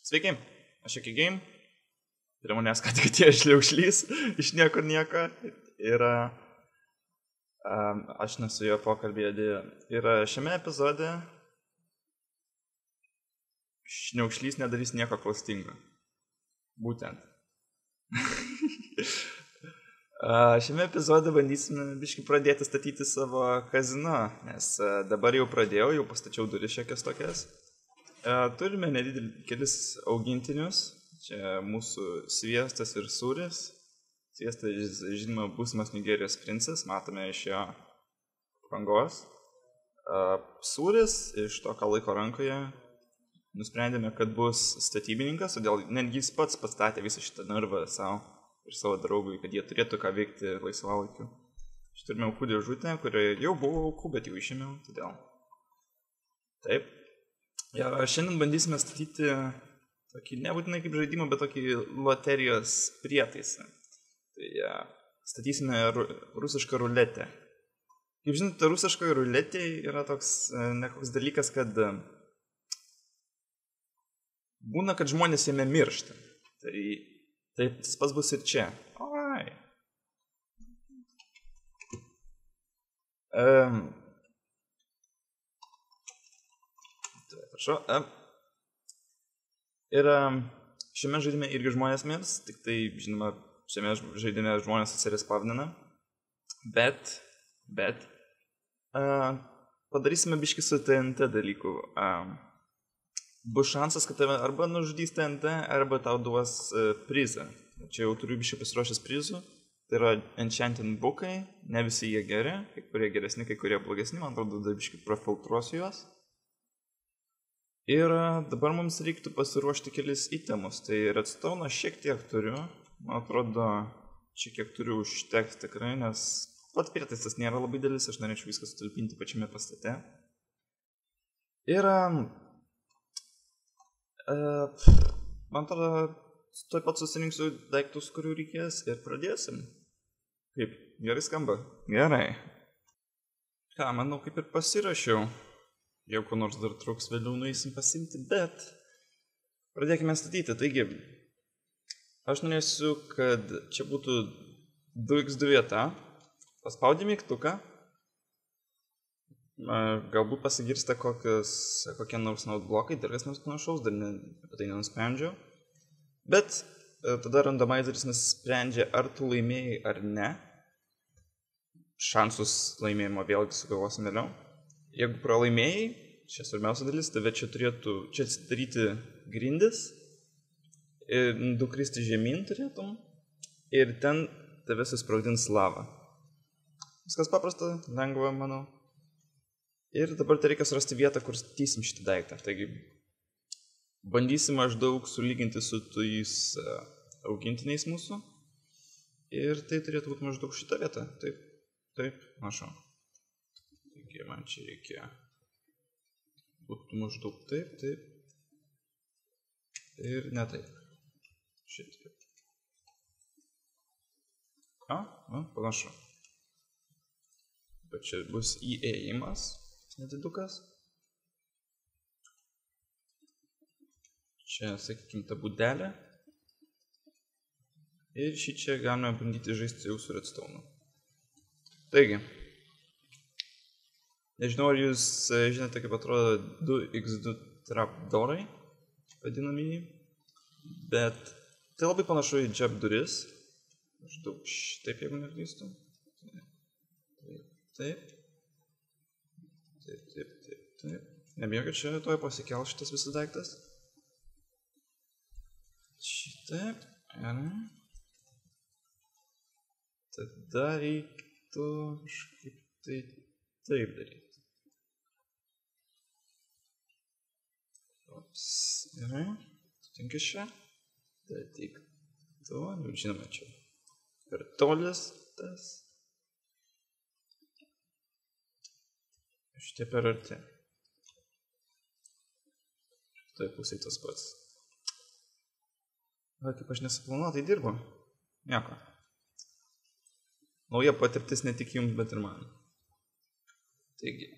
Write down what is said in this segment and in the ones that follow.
Sveiki, aš Eki Game. Prie manęs ką tik atėjo Šliaušlys, iš niekur nieko. Ir aš nesu jo pokalbėje. Ir šiame epizode Šliaušlys nedarys nieko klastingo. Būtent. Šiame epizode bandysime biškai pradėti statyti savo kazino, nes dabar jau pradėjau, jau pastačiau duris šiokias tokias. Turime nedidelį kelis augintinius. Čia mūsų Sviestas ir Sūris. Sviestas, žinoma, būsimas Nigerijos princas, matome iš jo aprangos. Sūris, iš to, ką laiko rankoje, nusprendėme, kad bus statybininkas, todėl netgi jis pats pastatė visą šitą narvą savo ir savo draugui, kad jie turėtų ką veikti laisvalaikiu. Čia turime aukų dėžutę, kurioje jau buvo aukų, bet jau išėmiau, todėl. Taip. Ja, šiandien bandysime statyti tokį, nebūtinai kaip žaidimą, bet tokį loterijos prietaisą. Tai statysime rusišką ruletę. Kaip žinote, rusiškoje ruletė yra toks nekoks dalykas, kad būna, kad žmonės jame miršta. Tai tas pats bus ir čia. Oi. Prašau. Ir šiame žaidime irgi žmonės mirs, tik tai, žinoma, šiame žaidime žmonės atsirespavnina. Bet padarysime biškį su TNT dalykų. Bus šansas, kad tave arba nužudys TNT, arba tau duos prizą. Čia jau turiu biškį pasiruošęs prizų. Tai yra enchanting bookai, ne visi jie geri, kai kurie geresni, kai kurie blogesni, man atrodo, dar biškį profiltruosiu juos. Ir dabar mums reiktų pasiruošti kelis itemus. Tai redstone šiek tiek turiu. Man atrodo, šiek tiek turiu užteks tikrai, nes pats prietaisas nėra labai didelis, aš norėčiau viską sutalpinti pačiame pastate. Ir man atrodo, tuoj pat susirinksiu daiktus, kurių reikės ir pradėsim. Kaip? Gerai skamba? Gerai. Ką, manau, kaip ir pasirašiau. Jau ko nors dar truks, vėliau nueisim pasimti, bet pradėkime statyti. Taigi, aš norėsiu, kad čia būtų 2x2 vieta. Paspaudė mygtuką. Galbūt pasigirsta kokie nors blokai, dar kas nors panašaus, dar apie tai nenusprendžiau. Bet tada randomizeris nusprendžia, ar tu laimėjai ar ne. Šansus laimėjimo vėlgi sugalvosim vėliau. Jeigu pralaimėjai, čia svarbiausia dalis, tave čia turėtų čia atsidaryti grindis, ir nukristi žemyn turėtum, ir ten tave susprogdins lava. Viskas paprasta, lengva, manau. Ir dabar tai reikia surasti vietą, kur statysim šitą daiktą. Taigi, bandysim maždaug sulyginti su tais augintiniais mūsų. Ir tai turėtų būti maždaug šitą vietą. Taip, mažau. Taigi, man čia reikia būtų maždaug taip. Ir ne taip. Šitaip. Panašu. Bet čia bus įėjimas, nedidukas. Čia, sakykim, ta būdelė. Ir šį čia galime bandyti žaisti jau su redstone. Taigi. Nežinau, ar jūs žinote, kaip atrodo 2x2 trapdoorai, vadinamieji, bet tai labai panašu į jab duris. Maždaug šitaip, jeigu neklystu. Taip. Nebijau, kad čia tuoj pasikel šitas visas daiktas. Šitaip. Tada reiktų kažkaip taip daryti. Gerai, tu tinki čia. Tai tik tu, žinoma, čia per tolis tas. Šitie per arti. Štai pusėj tas pats. Kaip aš nesuplanuotai dirbu. Nieko. Nauja patirtis ne tik jums, bet ir man. Taigi,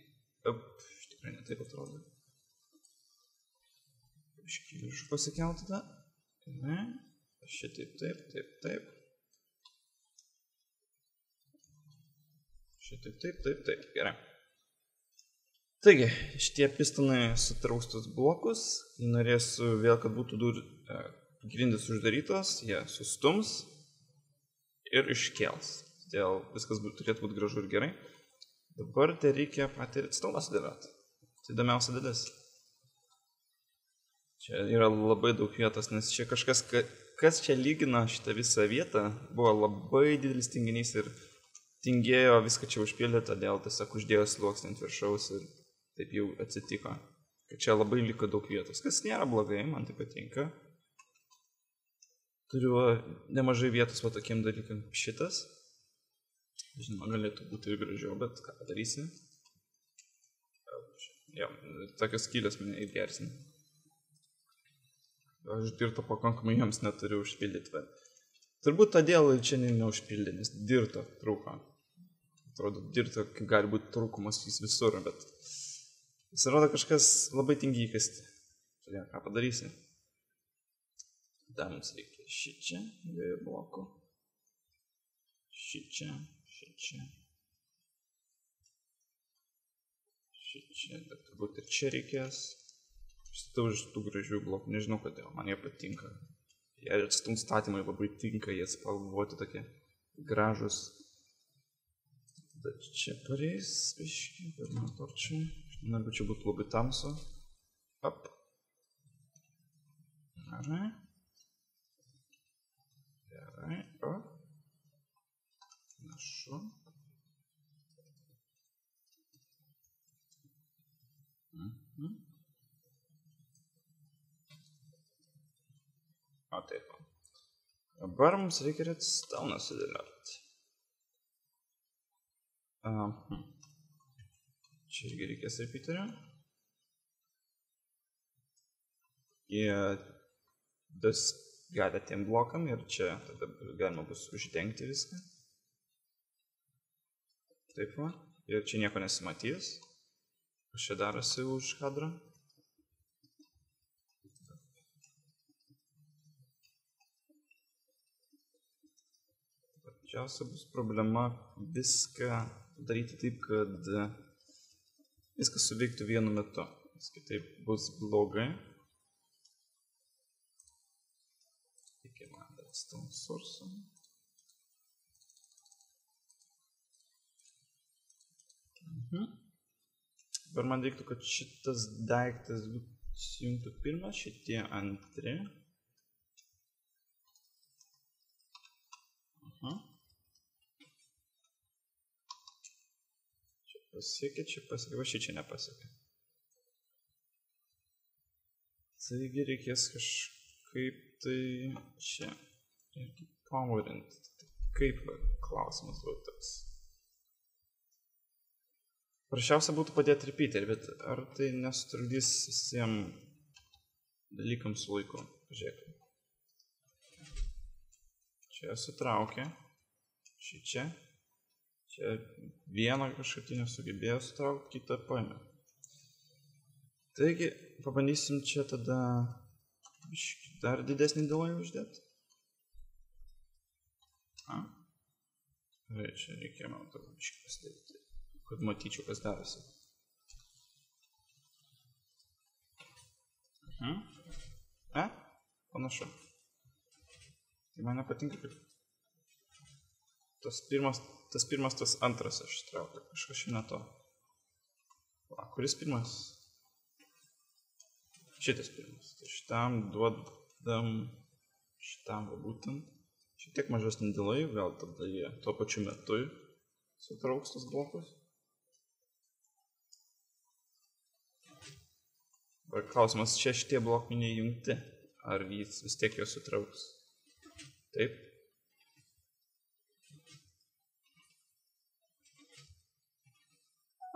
iš tikrai netaip atrodo. Biškį viršų pasikelt tada. Gerai. Šitaip, taip. Šitaip, taip. Gerai. Taigi, šitie pistonai sutrauks tus blokus. Norėsiu vėl, kad būtų grindys uždarytos. Jie sustums ir iškels. Todėl viskas turėtų būti gražu ir gerai. Dabar tai reikia patį stolą sudėlioti. Tai įdomiausia dalis. Čia yra labai daug vietos, nes čia kažkas, kas čia lygino šitą visą vietą, buvo labai didelis tinginys ir tingėjo viską čia užpildyti, todėl tiesiog uždėjo sluoksnį ant viršaus ir taip jau atsitiko. Kad čia labai liko daug vietos, kas nėra blogai, man tai patinka. Turiu nemažai vietos va tokiem dalykam šitas. Žinoma, galėtų būti ir gražiau, bet ką padarysi? Jo, tokios skylės mane įgersina. Aš dirto pakankamai jiems neturiu užpildyti. Turbūt todėl čia neužpildė, nes dirto trūko. Atrodo, dirto gali būti trūkumas vis visur, bet pasirodo kažkas labai tingiai įkasti. Todėl ką padarysi? Dar mums reikia šičia, dviejų blokų. Šičia. Bet turbūt ir čia reikės. Šitau iš tų gražių blokų, nežinau kodėl, man jie patinka. Jie atstum statymai labai tinka, jie spalvoti tokie gražus. Bet čia pareis, biškį, pirmą torčią. Negu čia būtų labai tamsu. Up. Gerai. O. Našu. O taip. Dabar mums reikia redstone sudėlioti. Čia irgi reikės repeaterio. Jie gali tiem blokam ir čia tada galima bus uždengti viską. Taip va. Ir čia nieko nesimatys. Kas čia darosi už kadro. Didžiausia bus problema viską daryti taip, kad viskas suveiktų vienu metu. Nes kitaip bus blogai. Reikia man redstone source. Dabar man reiktų, kad šitas daiktas sujungtų pirmas, šitie antri. Čia pasiekė, va šičia nepasiekė. Taigi reikės kažkaip tai čia irgi powerinti. Kaip klausimas buvo toks. Prašiausia būtų padėti repeaterį, bet ar tai nesutrukdys visiems dalykams su laiku? Pažiūrėkime. Čia sutraukė. Šičia. Čia vieną kažkaip nesugebėjo sutraukti, kitą paėmė. Taigi, pabandysim čia tada dar didesnį delay uždėti. Gerai, čia reikia man to pasidaryti, kad matyčiau, kas darosi. Panašu. Tai man nepatinka, kaip tas pirmas, tas antras aš traukiu. Kažkas šiandien to. Kuris pirmas? Šitas pirmas. Tai šitam duodam, šitam va būtent. Šitiek mažesnį delay, gal tada jie tuo pačiu metu sutrauks tas blokus. Dabar klausimas, čia šitie blokai neįjungti. Ar jis vis tiek juos sutrauks? Taip.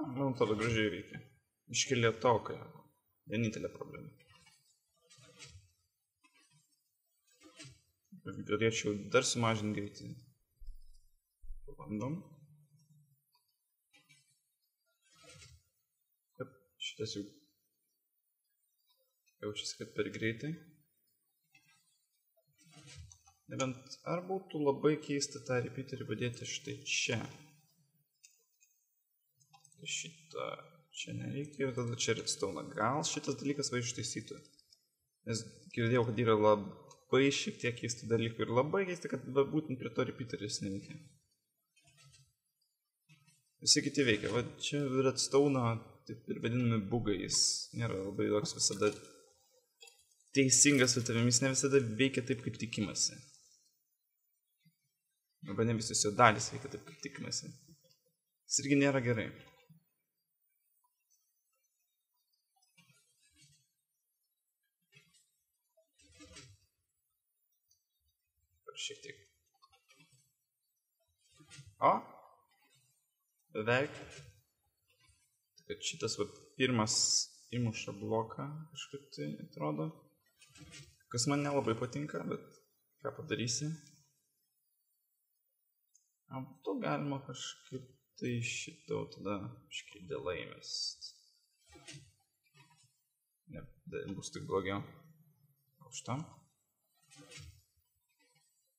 Man atrodo gražiai veikia. Iškelė tokai. Vienintelė problema. Galėčiau dar sumažinti greitį. Pabandom. Šitas jau. Jaučiasi, kad per greitai. Nebent ar būtų labai keista tą repeaterį padėti štai čia. Šitą čia nereikia ir tada čia redstone. Gal šitas dalykas va ištaisytų. Nes girdėjau, kad yra labai šiek tiek keistų dalykų ir labai keista, kad būtent prie to repeateris neveikia. Visi kiti veikia. Va čia redstone taip ir vadinami bugais. Nėra labai toks visada teisingas su tavimis, ne visada veikia taip, kaip tikimasi. Arba ne visos jo dalys veikia taip, kaip tikimasi. Jis irgi nėra gerai. Šiek tiek. O? Beveik. Kad šitas va, pirmas įmuša bloką kažkaip tai atrodo. Kas man nelabai patinka, bet ką padarysi. O to galima kažkaip tai šito tada kažkaip dėlaimės. Ne, bus tik blogiau. O šitam?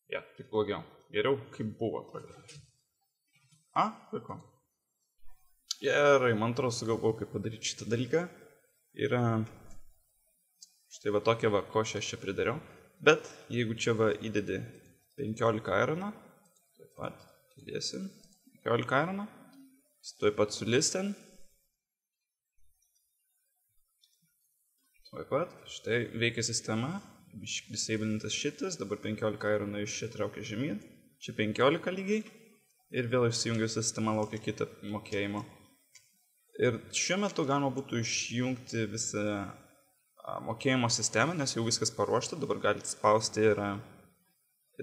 Ja, tik blogiau. Geriau, kaip buvo pradėti. A, puiku. Gerai, man atrodo, sugalvojau, kaip padaryti šitą dalyką. Yra štai va tokia va košė aš čia pridariau. Bet jeigu čia va įdedi 15 ironą, taip pat įdėsim 15 ironą, taip pat sulis ten. Taip pat, štai veikia sistema. Disablintas šitas, dabar 15 ironų iš čia traukia žemyn, čia 15 lygiai ir vėl išsijungia sistema, laukia kitą mokėjimo. Ir šiuo metu galima būtų išjungti visą mokėjimo sistemą, nes jau viskas paruošta, dabar galite spausti ir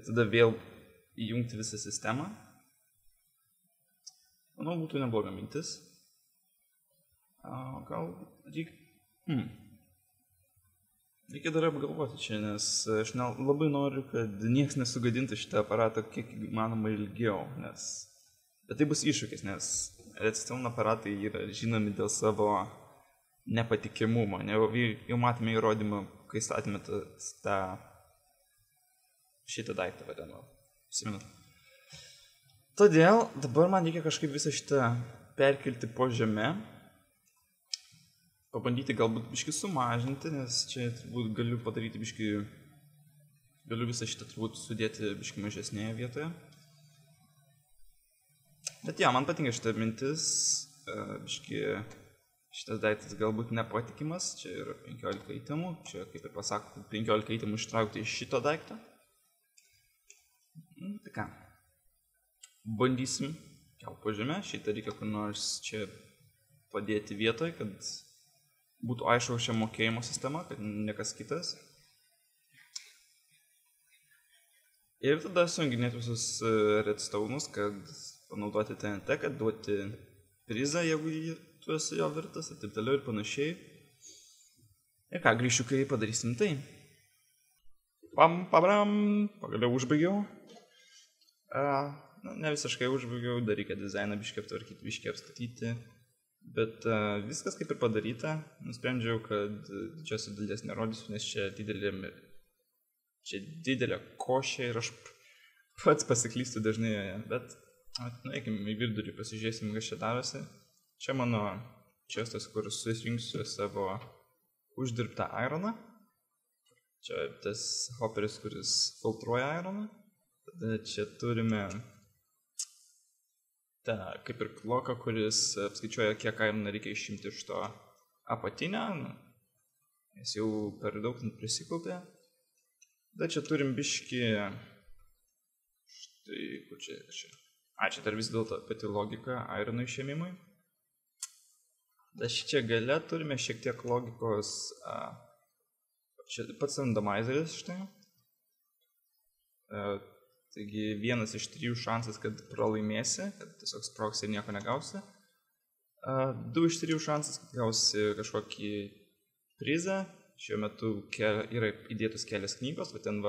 tada vėl įjungti visą sistemą. Manau, būtų nebloga mintis. Gal reikia dar apgalvoti čia, nes aš labai noriu, kad nieks nesugadintų šitą aparatą kiek įmanoma ilgiau, nes... Bet tai bus iššūkis, nes redstone aparatai yra žinomi dėl savo nepatikimumo. Jau matėme įrodymą, kai statėme šitą daiktą vadinamą. Todėl dabar man reikia kažkaip visą šitą perkelti po žemę. Pabandyti galbūt biškį sumažinti, nes čia turbūt galiu padaryti biškį... Galiu visą šitą turbūt sudėti biškį mažesnėje vietoje. Bet ja, man patinka šitą mintis. Biškį šitas daiktas galbūt nepatikimas. Čia yra 15 itemų. Čia, kaip ir pasako, 15 itemų ištraukti iš šito daikto. Tai ką. Bandysim kelt po žemę. Šitą reikia kur nors čia padėti vietoje, kad būtų aišku šią mokėjimo sistemą, kad niekas kitas. Ir tada sujunginėti visus redstone'us, kad panaudoti TNT, kad duoti prizą, jeigu tu esi jo vertas, ir taip toliau ir panašiai. Ir ką, grįšiu, kai padarysim tai. Pagaliau užbaigiau. Ne visiškai užbaigiau, dar reikia dizainą biškį aptvarkyti, biškį apstatyti. Bet viskas kaip ir padaryta. Nusprendžiau, kad didžiosios dalies nerodysiu, nes čia didelė košė ir aš pats pasiklystu dažnai joje. Bet nueikim į vidurį, pasižiūrėsim, kas čia darosi. Čia mano čestas, kur susirinksiu savo uždirbtą ironą. Čia tas hopperis, kuris filtruoja ironą. Tada čia turime kaip ir kloką, kuris apskaičiuoja, kiek ironą reikia išimti iš to apatinio, nes jau per daug prisikaupė. Tada čia turim biškį, štai, kur čia. Čia dar vis dėlto pati logika irono išėmimui. Tada čia gale turime šiek tiek logikos, čia pats randomizeris štai. Taigi vienas iš 3 šansas, kad pralaimėsi, kad tiesiog sprogsi ir nieko negausi. 2 iš 3 šansas, kad gausi kažkokį prizą. Šiuo metu yra įdėtos kelias knygos, bet ten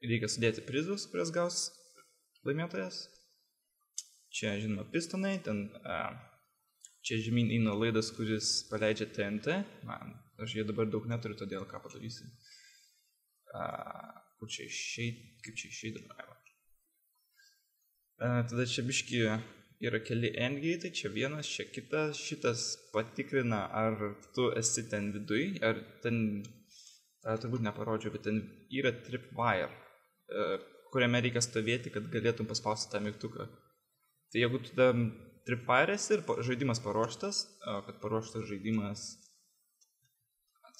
reikia sudėti prizus, kurias gaus laimėtojas. Čia, žinoma, pistonai, ten čia žemyn eina laidas, kuris paleidžia TNT. Aš jie dabar daug neturiu, todėl ką padarysi. Kaip čia išeidama. Tada čia biški yra keli endgate, čia vienas, čia kitas, šitas patikrina, ar tu esi ten viduj, ar ten, turbūt neparodžiau, bet ten yra tripwire, kuriame reikia stovėti, kad galėtum paspausti tą mygtuką. Tai jeigu tu tam tripwire esi ir žaidimas paruoštas, kad paruoštas žaidimas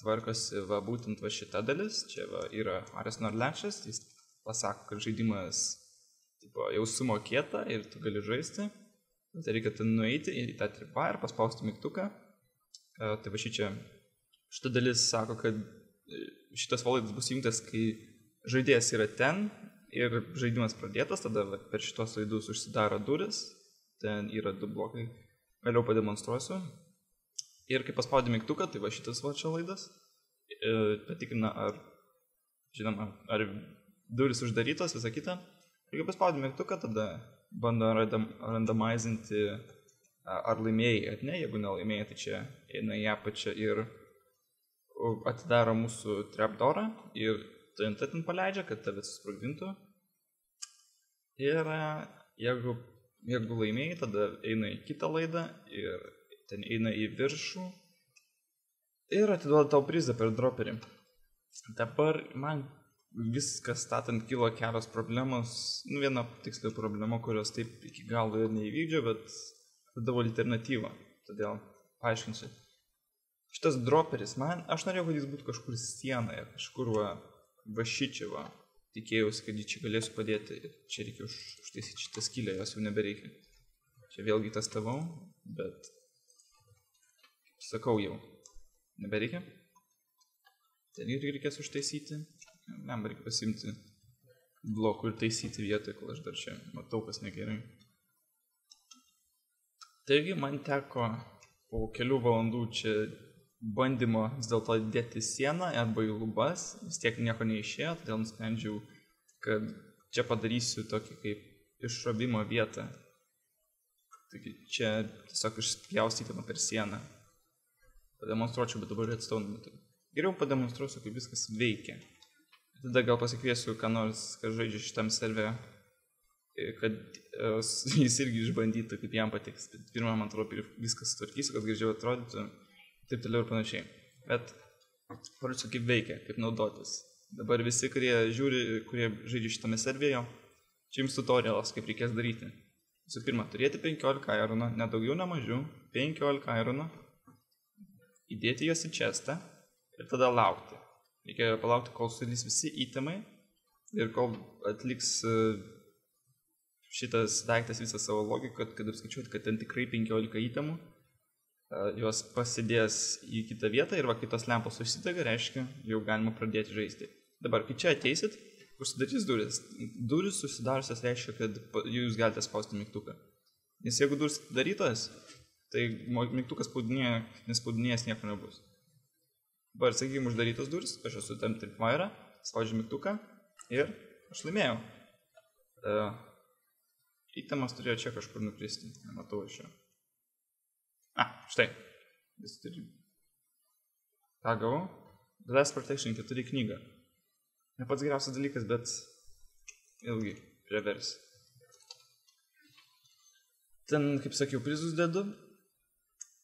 tvarkosi va būtent va šita dalis, čia va yra Ares Norlečas, jis pasako, kad žaidimas tipo, jau sumokėta ir tu gali žaisti. Tai reikia ten nueiti į tą tripwire, paspausti mygtuką. Tai va šita dalis sako, kad šitas valaidas bus įjungtas, kai žaidėjas yra ten ir žaidimas pradėtas, tada va, per šitos laidus užsidaro duris, ten yra 2 blokai, vėliau pademonstruosiu. Ir kai paspaudė mygtuką, tai va šitas va čia laidas, patikrina, ar durys uždarytos, visą kitą. Ir kai paspaudė mygtuką, tada bando randomizinti, ar laimėjai, ar ne. Jeigu nelaimėjai, tai čia eina į apačią ir atidaro mūsų trapdoorą ir TNT ten paleidžia, kad tave susprogdintų. Ir jeigu laimėjai, tada eina į kitą laidą ir ten eina į viršų ir atiduoda tau prizą per dropperį. Dabar man viskas statant kilo kelios problemos. Viena tiksliau problema, kurios taip iki galo ir neįvykdžiau, bet atidavau alternatyvą. Todėl paaiškinsiu. Šitas dropperis, aš norėjau, kad jis būtų kažkur sienoje, kažkur va šičia va. Tikėjausi, kad jį čia galėsiu padėti. Čia reikia užtaisyti šitą skylę, jos jau nebereikia. Čia vėlgi testavau, bet sakau jau, nebereikia. Ten irgi reikės užtaisyti. Man reikia pasimti blokų ir taisyti vietoj, kol aš dar čia matau, kas negerai. Taigi man teko po kelių valandų čia bandymo vis dėlto dėti sieną arba į lubas. Vis tiek nieko neišėjo, todėl nusprendžiau, kad čia padarysiu tokį kaip išrobimo vietą. Taigi čia tiesiog išspjaustyti per sieną. Pademonstruočiau, bet dabar redstone metu. Geriau pademonstruosiu, kaip viskas veikia. Tada gal pasikviesiu, ką nors, kas žaidžia šitam servere, kad jis irgi išbandytų, kaip jam patiks. Bet pirmą, man atrodo, viskas sutvarkysiu, kad gražiau atrodytų, taip toliau ir panašiai. Bet parodysiu, kaip veikia, kaip naudotis. Dabar visi, kurie žiūri, kurie žaidžia šitame serverėje, čia jums tutorialas, kaip reikės daryti. Visų pirma, turėti 15 irono, nedaugiau, nemažiau, 15 irono. Įdėti juos į chestą ir tada laukti. Reikia palaukti, kol sudės visi itemai ir kol atliks šitas daiktas visą savo logiką, kad apskaičiuoti, kad ten tikrai 15 itemų, juos pasidės į kitą vietą ir va, kai tos lempos užsidega, reiškia, jau galima pradėti žaisti. Dabar, kai čia ateisit, užsidarys duris. Duris susidarusios reiškia, kad jūs galite spausti mygtuką. Nes jeigu duris darytos, tai mygtukas nespaudinėjęs nieko nebus. Dabar, sakykime, uždarytos duris, aš esu tam tripwire, spaudžiu mygtuką ir aš laimėjau. Itemas turėjo čia kažkur nukristi, nematau iš jo. Štai. Ką gavau? Glass Protection 4 knygą. Ne pats geriausias dalykas, bet ilgai reversi. Ten, kaip sakiau, prizus dedu.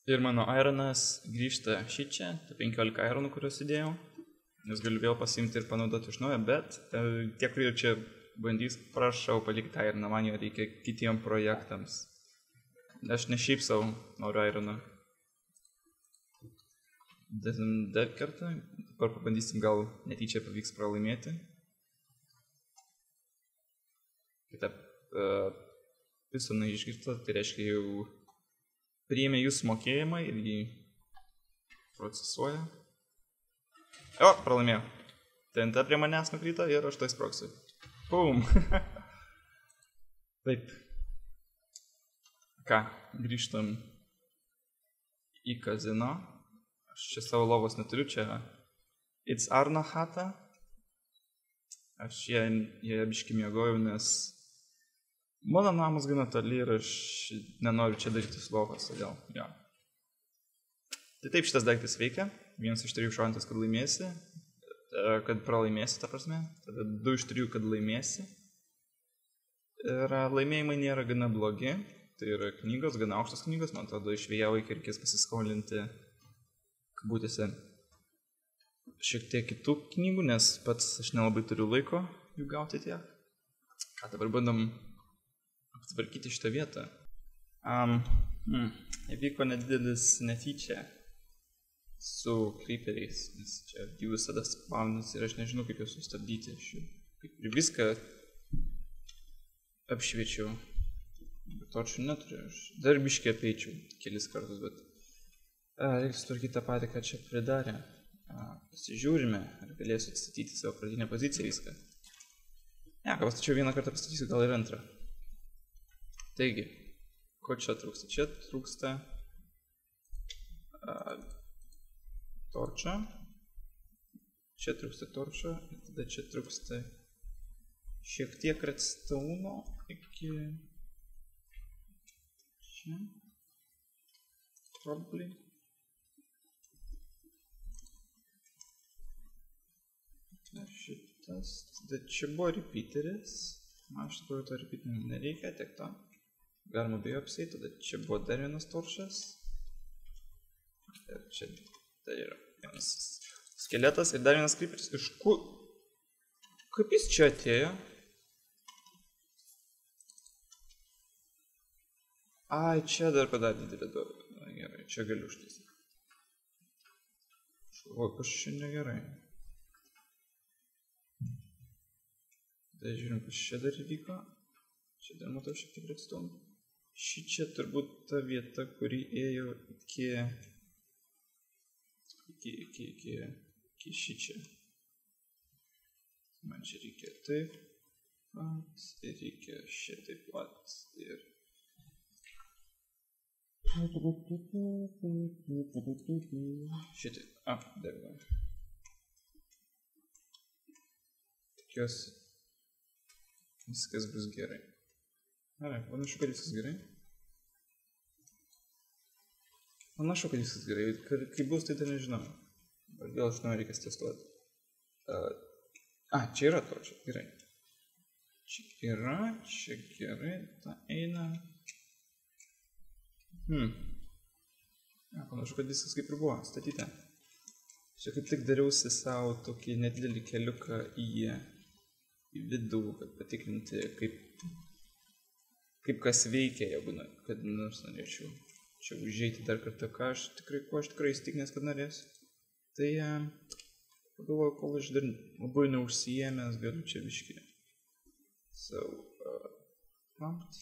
Ir mano ironas grįžta šičia, 15 ironų, kuriuos įdėjau. Nes galiu vėl pasiimti ir panaudoti iš naujo, bet tie, kurie čia bandys, prašau palikti ironą, man jo reikia kitiem projektams. Aš ne šiaip savo noriu ironą. Dar kartą, dabar pabandysim, gal netyčia pavyks pralaimėti. Kita pisoną išgirta, tai reiškia jau priėmė jūsų mokėjimą ir jį procesuoja. Pralaimėjau. TNT prie manęs nukrito ir aš tai sprogsiu. Pum! Taip. Ką, grįžtam į kazino. Aš čia savo lovos neturiu, čia It's Arno chata. Aš ją biškį miegojau, nes mano namas gana toli ir aš nenoriu čia daryti lovos, todėl, jo. Tai taip šitas daiktas veikia. 1 iš 3 šansas, kad laimėsi, kad pralaimėsi, ta prasme, tada 2 iš 3, kad laimėsi. Ir laimėjimai nėra gana blogi, tai yra knygos, gana aukštos knygos, man atrodo, iš vėjavo iki reikės pasiskolinti, kabutėse, šiek tiek kitų knygų, nes pats aš nelabai turiu laiko jų gauti tiek. Ką dabar bandom aptvarkyti šitą vietą. Įvyko nedidelis netyčia su creeperiais, nes čia jų visada spawnas ir aš nežinau, kaip juos sustabdyti. Aš kaip ir viską apšviečiau, bet torčių neturiu. Aš dar biškį apeičiau kelis kartus, bet reikia sutvarkyti tą patį, ką čia pridarė. Pasižiūrime, ar galėsiu atstatyti savo pradinę poziciją viską. Ne, ką pastačiau vieną kartą, pastatysiu gal ir antrą. Taigi, ko čia trūksta? Čia trūksta torčio. Čia trūksta torčio. Ir tada čia trūksta šiek tiek redstone iki čia. Probably. Šitas. Tada čia buvo repeateris. Man iš tikrųjų to repeaterio nereikia, tiek to. Galima be jo apsėti. Tada čia buvo dar vienas toršas. Ir čia tai yra vienas skeletas ir dar vienas creeperis. Iš kur? Kaip jis čia atėjo? Ai, čia dar padarė didelį duobę. Na gerai, čia galiu užtaisyti. O, kas čia negerai. Tai žiūrim, kas čia dar įvyko. Čia dar matau šiek tiek redstone. Ši čia turbūt ta vieta, kuri ėjo iki ši čia. Man čia reikia taip pat, ir reikia šitaip pat, ir... Šitaip, dar va. Tikiuosi, viskas bus gerai. Gerai, panašu, kad viskas gerai. Panašu, kad viskas gerai. Kaip bus, tai dar nežinau. Vėl aš noriu reikės testuoti. Čia yra to, čia gerai. Čia yra, čia gerai, ta eina. Panašu, kad viskas kaip ir buvo, statyta. Čia kaip tik dariausi savo tokį nedidelį keliuką į vidų, kad patikrinti, kaip kas veikia, jeigu kad nors norėčiau čia užeiti dar kartą, ko aš tikrai įstikinęs, kad norėsiu. Tai pagalvoju, kol aš dar labai neužsijėmęs, galiu čia biškį. Prompt.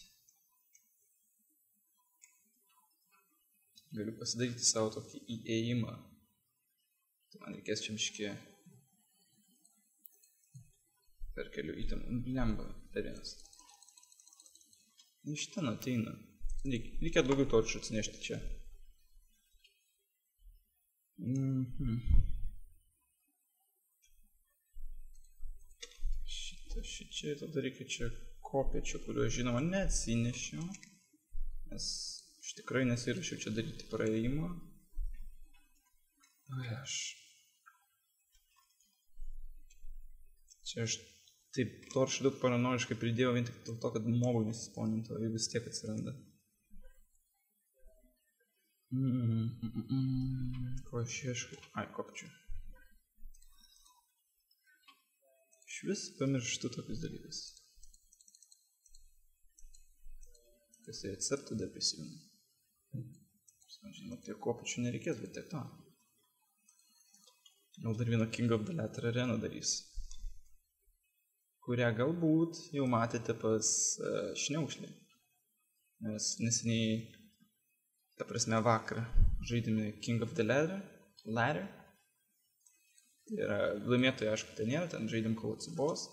Galiu pasidaryti savo tokį įėjimą. Tai man reikės čia biškį per kelių įtamų. Blemba, dar vienas. Iš ten ateina. Reikia daugiau torčių atsinešti čia. Šičia, tada reikia čia kopėčių, kuriuo žinoma neatsinešiau. Nes aš tikrai nesirašiau čia daryti praėjimą. Čia aš taip toršų daug paranoiškai pridėjau vien tik dėl to, kad mobų nesisponintų, jeigu vis tiek atsiranda. Ko aš ieškau? Kopčių. Iš vis pamirštu tokius dalykus. Kas į receptą dar prisimenu. Žinoma, tiek kopčių nereikės, bet tiek to. Gal dar vieną King of the Ladder areną darys. Kurią galbūt jau matėte pas Šniaušlį. Nes neseniai, ta prasme vakar, žaidėme King of the Ladder. Ir laimėtojai, aišku, ten nėra, ten žaidėm kol atsibos.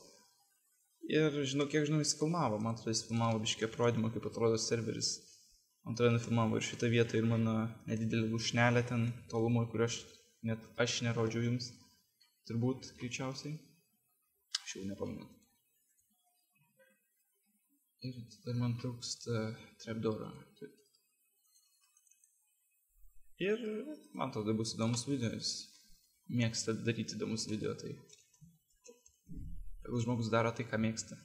Ir kiek žinau, jis filmavo. Man atrodo, jis filmavo biškį aprodymą, kaip atrodo serveris. Man atrodo, nufilmavo ir šitą vietą, ir mano nedidelį lūšnelę ten tolumo, kurio net aš nerodžiau jums. Turbūt, greičiausiai. Aš jau nepamenu. Ir tada man trūksta trapdoorą. Ir man atrodo, bus įdomus videos. mėgsta daryti įdomus video, tai jeigu žmogus daro tai, ką mėgsta.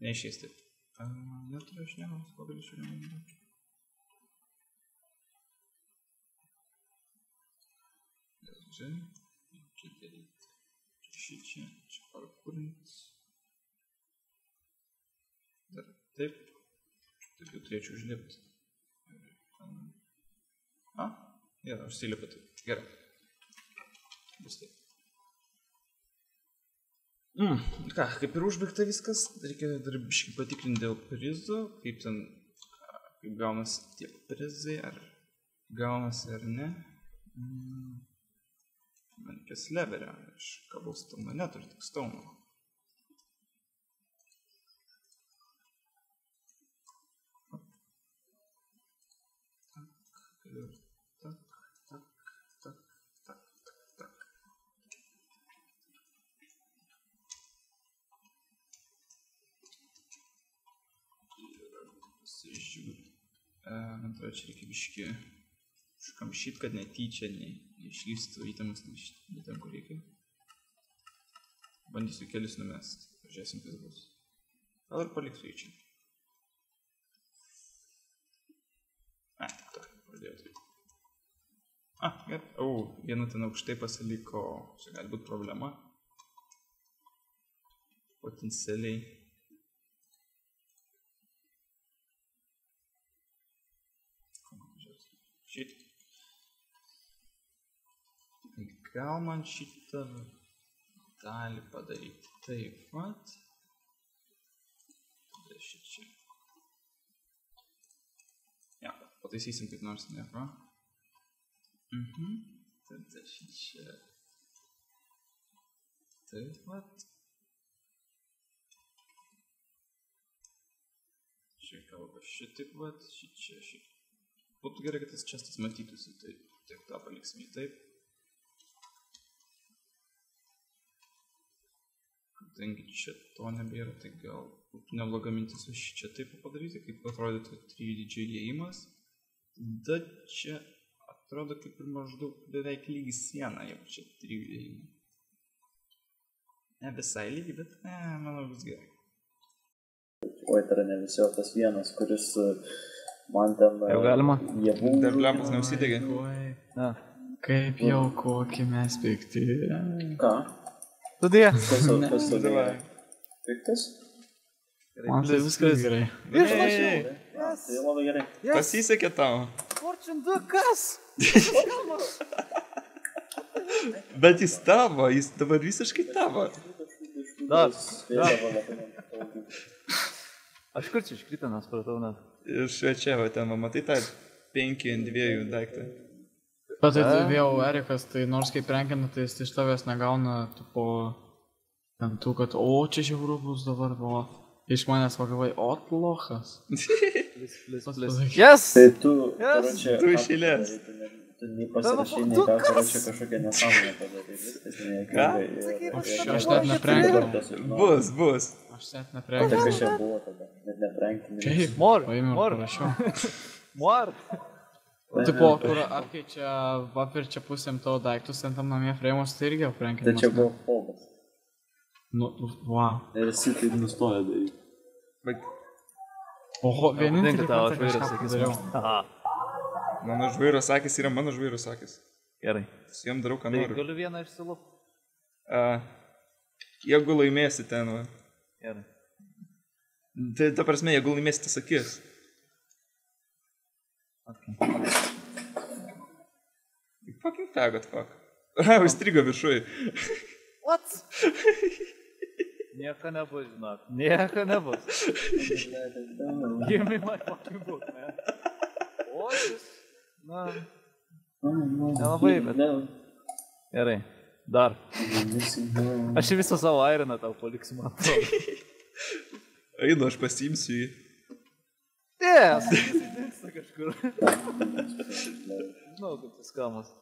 Neišeis taip. Neturiu aš nevaus, ko galiu šiandien. Čia daryti. Čia parkūrint. Dar taip. Taip jau turėčiau užlipti. Gerai, užsilipu taip. Gerai. Bus taip. Ką, kaip ir užbaigta viskas, reikia dar biškį patikrinti dėl prizų, kaip ten, kaip gaunasi tie prizai, ar gaunasi ar ne. Man reikės leverio, aš kabau stauną neturiu, tik stauną. Man atrodo, čia reikia biškį užkamšyt, kad netyčia neišlystų įtemas ne ten, kur reikia. Bandysiu kelis numest, pažiūrėsim, kas bus. Gal ir paliksiu į čia. Pradėjau taip. Gerai. Viena ten aukštai pasiliko, čia gali būti problema. Potencialiai. Gal man šitą dalį padaryti taip pat. Tada šičia. Pataisysim kaip nors, ne, va? Tada šičia. Taip pat. Čia kalba šitaip pat, šičia. Būtų gerai, kad tas čestas matytųsi taip. Taip tą paliksim į taip. Kadangi čia to nebėra, tai gal būtų nebloga mintis už čia taip padaryti, kaip atrodytų 3 dydžio įėjimas. Tada čia atrodo kaip ir maždaug beveik lygi siena, jau čia 3 įėjimai. Ne visai lygi, bet manau bus gerai. Oi, tai yra ne visi, o tas vienas, kuris man ten... Jau galima? Dar lempos neusidegė. Kaip jau kokį mes pikti. Ką? Tudė. Kas tada? Piktas? Man tai viskas gerai. Išlašiau. Tai labai gerai. Pasisekė tau. Fortune 2 kas? Bet jis tavo, jis dabar visiškai tavo. Dar. Aš kur čia iškrito, nespratau net. Iš čia, va ten, matai tą 5 ant 2 daiktą. Bet tai vėl Erikas, tai nors kaip renkina, tai jis iš tavęs negauna po ten tų, kad čia žiauru bus dabar, o iš manęs pagalvai, lochas. Yes! Tai tu, Tu iš eilės. Tu nei pasirašai, nei ką, čia kažkokia nesąmonė padarė. Viskas Aš net neprenkinau. Bus. Aš net Tai neprenkinau. kas čia buvo tada? Net neprenkinau. Šiaip, paėmiau ir parašiau. Mor! Tipo, kur apkeičia, apverčia pusėm tavo daiktus, ant tam namie freimus, tai irgi aprenkimas. Tai čia buvo pobas. Wow. Ir jisai taip nustojo daryti. Oho, vienintelį tavo kartą žvairas, kažką padariau. Aha. Mano žvairos akis yra mano žvairos akis. Gerai. Su jiem darau, ką Tai noriu. galiu vieną išsilupti. Jeigu laimėsi ten, va. Gerai. Tai ta prasme, jeigu laimėsi tas akis. Fucking faggot, fuck. Užstrigo viršui. What? Nieko nebus, žinok. Nieko nebus. Give me my fucking book, man. O, šis... Na... Nelabai, bet... Gerai. Dar. Aš visą savo airiną tau paliksiu, man atrodo. Einu, aš pasiimsiu jį. Yes! Jis dingsta kažkur. Žinau, kaip tas kamas.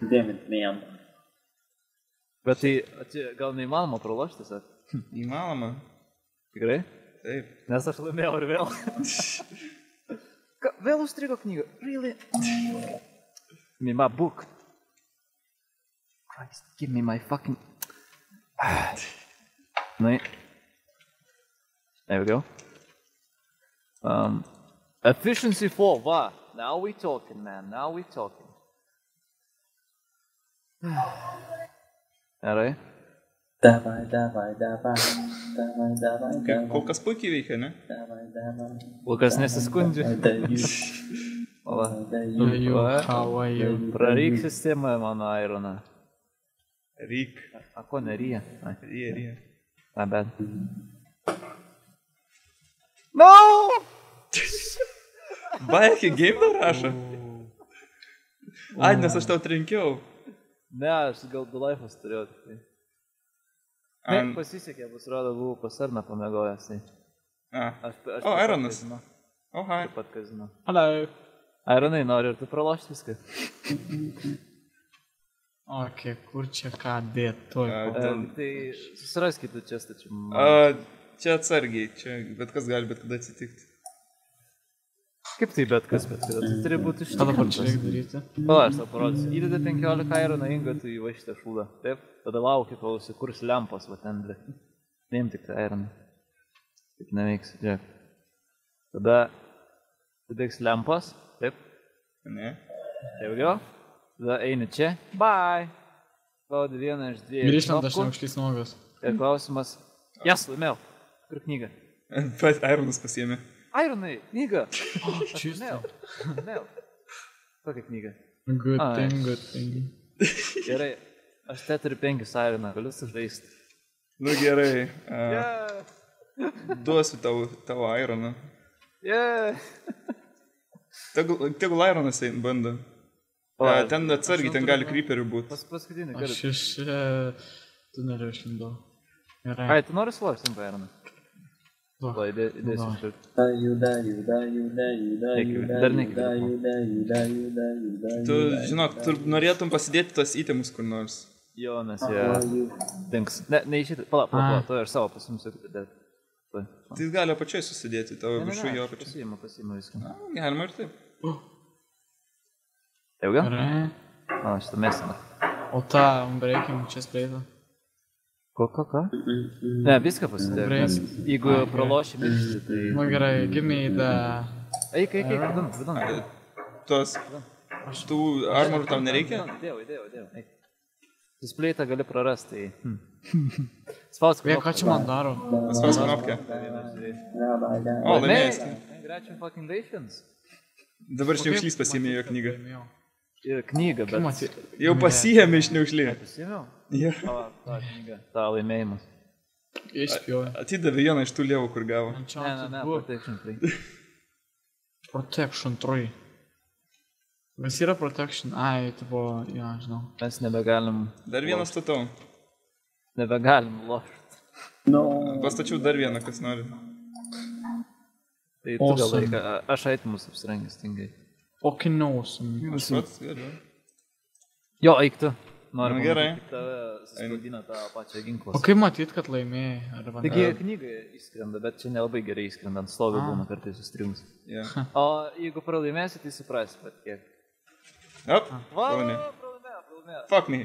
Damn it, man. Bet tai gal neįmanoma pralošti tiesiog? Įmanoma. Tikrai? Taip. Nes aš laimėjau ir vėl. Vėl užstrigo knygą. Really? Give me my book. Christ, give me my fucking... There we go. Efficiency 4, va. Now we talking, man. Now we talking. Gerai. Davai. Kol kas puikiai veikia, ne? Lukas nesiskundžia. How are you? Praryk sistemą mano Ironą. Ryk. A ko neryja? Ryja. Na bet. No! Baikį game dar rašo. Ai, nes aš tau trenkiau. Ne, aš gal du laifus turėjau. Ne, pasisekė, pasirodo, buvau pas Arną pamėgojęs. O, Ironas. O, hai. Taip pat kazino. Hello. Ironai, nori ir tu pralošti viską? Ok, kur čia ką dėt? Tai susiraskite čia stačiu. Čia atsargiai, čia bet kas gali bet kada atsitikti. Kaip tai bet kas, bet kada? Tai turi būti Ką dabar čia ištikrintas. reikia daryti? Pala, aš tau parodysiu. Įdedi 15 Ironą ingą, tu įva šitą šūdą. Taip, tada lauki, kol užsikurs lempos, va ten, blė. Neim tik tą Ironą. Taip neveiks, žiūrėk. Tada dėks lempos, taip. Ne? Taip jau. Tada eini čia. Bye. Spaudi vieną iš dviejų Grįžtant, aš knopkų. neužklys nuogas. Ir klausimas. Jas, laimėjau. Kur knyga? Ironas pasiėmė. Ironai, knyga. Čistą. Laimėjau. Kokia knyga? Good thing. Gerai. Aš te turiu 5 Ironą, galiu sužaisti. Nu gerai. Yeah. Duosiu tavo Ironą. Yeah. Tegul Ironas bando. Ten atsargiai, ten gali creeperių būti. Paskutinį Aš kartą. iš tunelio išlindau. Gerai. Ai, tu nori sulauks ant Ironą? Duok. Va, įdėsiu iš karto. Tu, žinok, tu norėtum pasidėti tos įtemus kur nors. Jo, nes jie dinks. Ne, neišėti. Pala, tu ir savo pasimsiu. Tai gali apačiai susidėti, tavo viršų jo apačiai. Pasiimu viską. Galima ir taip. Jau gal? Gerai. O, šitą mesime. O tą breaking čia spreitą. Ko? Ne, viską pasidėk. Nes jeigu praloši miršti, tai... Nu gerai, give me the... Eik, vidun. Tos... Tų armorų tam nereikia? Įdėjau. Eik. Displaytą gali prarasti. Spausk knopkę. Ką čia man daro? Spausk knopkę. O, laimėjęs. Congratulations. Dabar šniaušlys pasiėmė jo knygą. Ir knygą, bet... Jau pasiėmė šniaušlį. Pasiėmiau? Ja. O, tą knygą. Ta laimėjimas. Išspjovė. Atidavė vieną iš tų lievų, kur gavo. Ne, Protection 3. Protection 3. Vis yra Protection? Ai, tipo, jo, žinau. Mes nebegalim... Dar vieną statau. Nebegalim lošti. Pastačiau dar vieną, kas nori. Tai tu gal laiką, aš aitimus apsirengęs tingai. Fucking awesome. Aš pats galiu. Jo, eik tu. Noriu Nu, gerai. pamatyti, kaip tave suspaudina tą pačią ginklą. O kaip matyt, kad laimėjai? Taigi knyga įskrenda, bet čia nelabai gerai įskrenda, ant stogo būna kartais sustrimus. Yeah. O jeigu pralaimėsi, tai suprasi, bet kiek. Op, Va, pralaimėjau. pralaimėjau. Fuck me.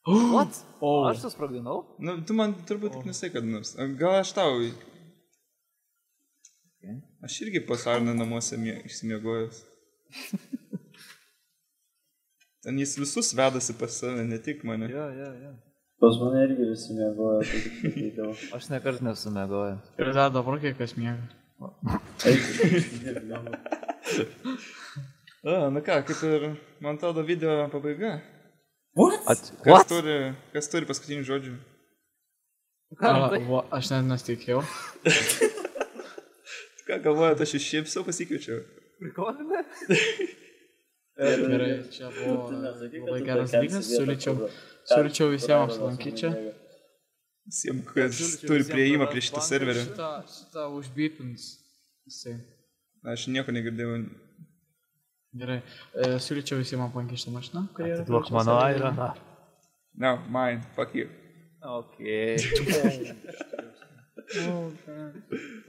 What? Oh. Aš susprogdinau? Nu, tu man turbūt tik nesai kad nors. Gal aš tau... Aš irgi pas Arną namuose išsimiegojęs. Ten jis visus vedasi pas save, ne tik mane. Jo. Pas mane irgi visi mėgojo, tai tik sakydavo. Aš nekart nesumiegojęs. Ir tada dabar kai kas miega. Nu ką, kaip ir, man atrodo, video pabaiga. What? Kas turi paskutinių žodžių? Aš net nesitikėjau. Ką galvojat, aš iš šiaip savo pasikviečiau? Prikodinė? Gerai, čia buvo labai geras dalykas. Siūlyčiau visiems apsilankyti čia. Visiems, kas turi prieimą prie šitą serverį. Šitą užbypins. Aš nieko negirdėjau. Gerai, siūlyčiau visiems aplankyti šitą mašiną. Atiduok mano Ironą. No, mine. Fuck you. Okay.